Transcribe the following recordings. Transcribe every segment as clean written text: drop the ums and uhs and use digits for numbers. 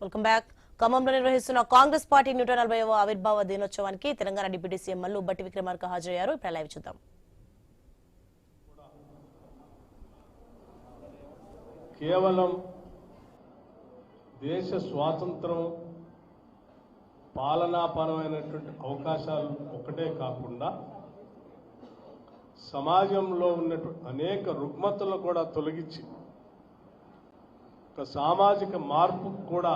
Welcome back. ఖమ్మంలో నిర్వహిస్తున్న Congress party 140వ ఆవిర్భావ దినోత్సవానికి తెలంగాణ డిప్యూటీ సీఎం మల్లు భట్టి విక్రమార్క హాజరయ్యారు. ఇప్పుడు లైవ్ చూద్దాం. కేవలం దేశ స్వాతంత్రం పాలనాపరమైనటువంటి అవకాశాలు ఒకటే కాకుండా సమాజంలో ఉన్నటువంటి అనేక రుగ్మతలను కూడా తొలగించి ఒక సామాజిక మార్పుకు కూడా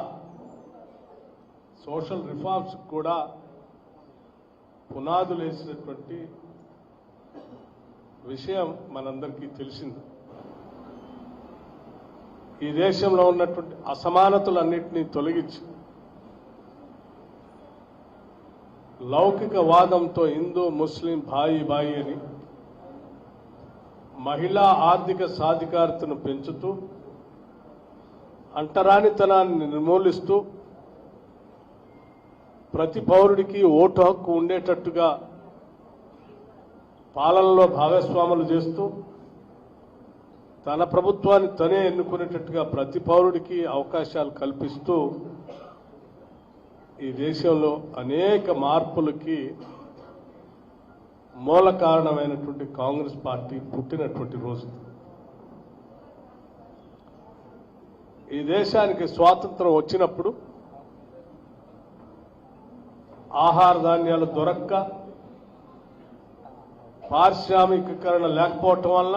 సోషల్ రిఫార్మ్స్ కూడా పునాదులు వేసినటువంటి విషయం మనందరికీ తెలిసింది. ఈ దేశంలో ఉన్నటువంటి అసమానతలన్నింటినీ తొలగించి లౌకిక వాదంతో హిందూ ముస్లిం భాయి భాయి అని మహిళా ఆర్థిక సాధికారతను పెంచుతూ అంటరానితనాన్ని నిర్మూలిస్తూ ప్రతి పౌరుడికి ఓటు హక్కు ఉండేటట్టుగా పాలనలో భాగస్వాములు చేస్తూ తన ప్రభుత్వాన్ని తనే ఎన్నుకునేటట్టుగా ప్రతి పౌరుడికి అవకాశాలు కల్పిస్తూ ఈ దేశంలో అనేక మార్పులకి మూల కారణమైనటువంటి కాంగ్రెస్ పార్టీ పుట్టినటువంటి రోజు. ఈ దేశానికి స్వాతంత్రం వచ్చినప్పుడు ఆహార ధాన్యాలు దొరక్క పారిశ్రామికీకరణ లేకపోవటం వల్ల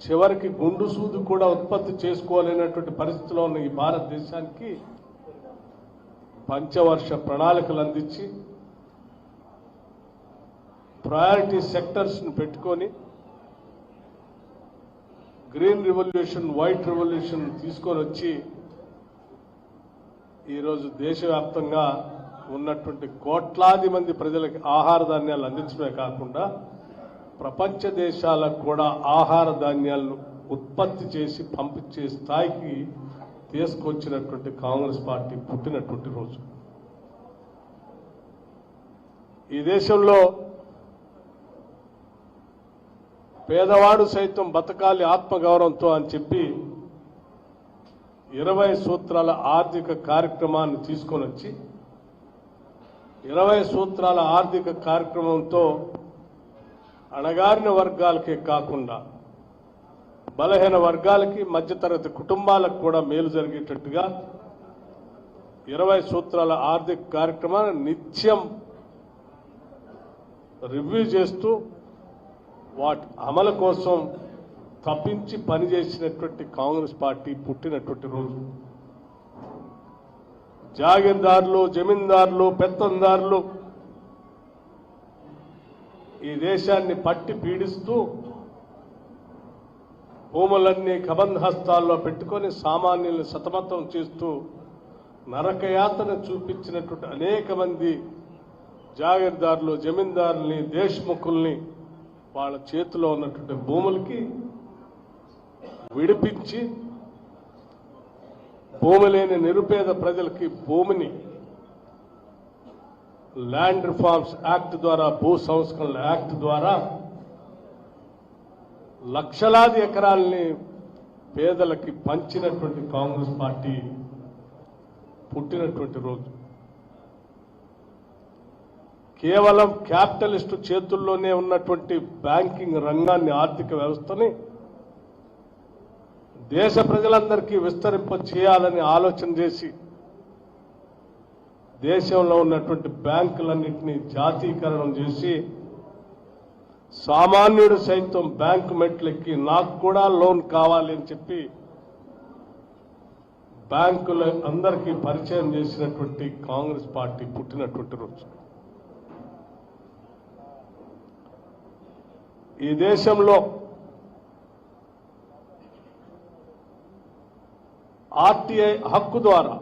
చివరికి గుండు సూదు కూడా ఉత్పత్తి చేసుకోలేనటువంటి పరిస్థితిలో ఉన్న ఈ భారతదేశానికి పంచవర్ష ప్రణాళికలు అందించి ప్రయారిటీ సెక్టర్స్ను పెట్టుకొని గ్రీన్ రెవల్యూషన్, వైట్ రెవల్యూషన్ తీసుకొని వచ్చి ఈరోజు దేశవ్యాప్తంగా ఉన్నటువంటి కోట్లాది మంది ప్రజలకి ఆహార ధాన్యాలు అందించడమే కాకుండా ప్రపంచ దేశాలకు కూడా ఆహార ధాన్యాలను ఉత్పత్తి చేసి పంపించే స్థాయికి తీసుకొచ్చినటువంటి కాంగ్రెస్ పార్టీ పుట్టినటువంటి రోజు. ఈ దేశంలో పేదవాడు సైతం బతకాలి ఆత్మగౌరవంతో అని చెప్పి 20 సూత్రాల ఆర్థిక కార్యక్రమాన్ని తీసుకొని వచ్చి 20 సూత్రాల ఆర్థిక కార్యక్రమంతో అణగారిన వర్గాలకే కాకుండా బలహీన వర్గాలకి, మధ్యతరగతి కుటుంబాలకు కూడా మేలు జరిగేటట్టుగా 20 సూత్రాల ఆర్థిక కార్యక్రమాన్ని నిత్యం రివ్యూ చేస్తూ వాటి అమలు కోసం తప్పించి పనిచేసినటువంటి కాంగ్రెస్ పార్టీ పుట్టినటువంటి రోజు. జాగీర్దారులు, జమీందారులు, పెత్తందారులు ఈ దేశాన్ని పట్టి పీడిస్తూ భూములన్నీ కబంధహస్తాల్లో పెట్టుకొని సామాన్యుల్ని సతమతం చేస్తూ నరకయాతన చూపించినటువంటి అనేక మంది జాగీర్దారులు, జమీందారుల్ని, దేశముఖుల్ని వాళ్ళ చేతిలో ఉన్నటువంటి భూములకి విడిపించి భూమి లేని నిరుపేద ప్రజలకి భూమిని ల్యాండ్ రిఫార్మ్స్ యాక్ట్ ద్వారా, భూ సంస్కరణల యాక్ట్ ద్వారా లక్షలాది ఎకరాలని పేదలకి పంచినటువంటి కాంగ్రెస్ పార్టీ పుట్టినటువంటి రోజు. కేవలం క్యాపిటలిస్టు చేతుల్లోనే ఉన్నటువంటి బ్యాంకింగ్ రంగాన్ని, ఆర్థిక వ్యవస్థని దేశ ప్రజలందరికీ విస్తరింప చేయాలని ఆలోచన చేసి దేశంలో ఉన్నటువంటి బ్యాంకులన్నింటినీ జాతీకరణం చేసి సామాన్యుడు సైతం బ్యాంకు మెట్లెక్కి నాకు కూడా లోన్ కావాలి అని చెప్పి బ్యాంకుల అందరికీ పరిచయం చేసినటువంటి కాంగ్రెస్ పార్టీ పుట్టినటువంటి రోజు. ఈ దేశంలో ఆర్టీఐ హక్కు ద్వారా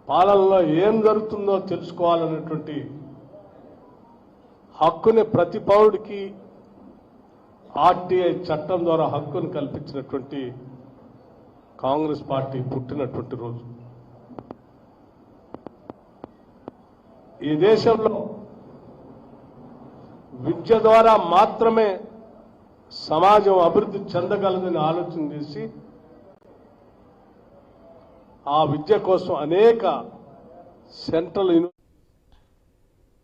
పాలనలో ఏం జరుగుతుందో తెలుసుకోవాలనేటువంటి హక్కుని ప్రతి పౌరుడికి ఆర్టీఐ చట్టం ద్వారా హక్కును కల్పించినటువంటి కాంగ్రెస్ పార్టీ పుట్టినటువంటి రోజు. ఈ దేశంలో విద్య ద్వారా మాత్రమే సమాజం అభివృద్ధి చెందగలదని ఆలోచన చేసి ఆ విద్య కోసం అనేక సెంట్రల్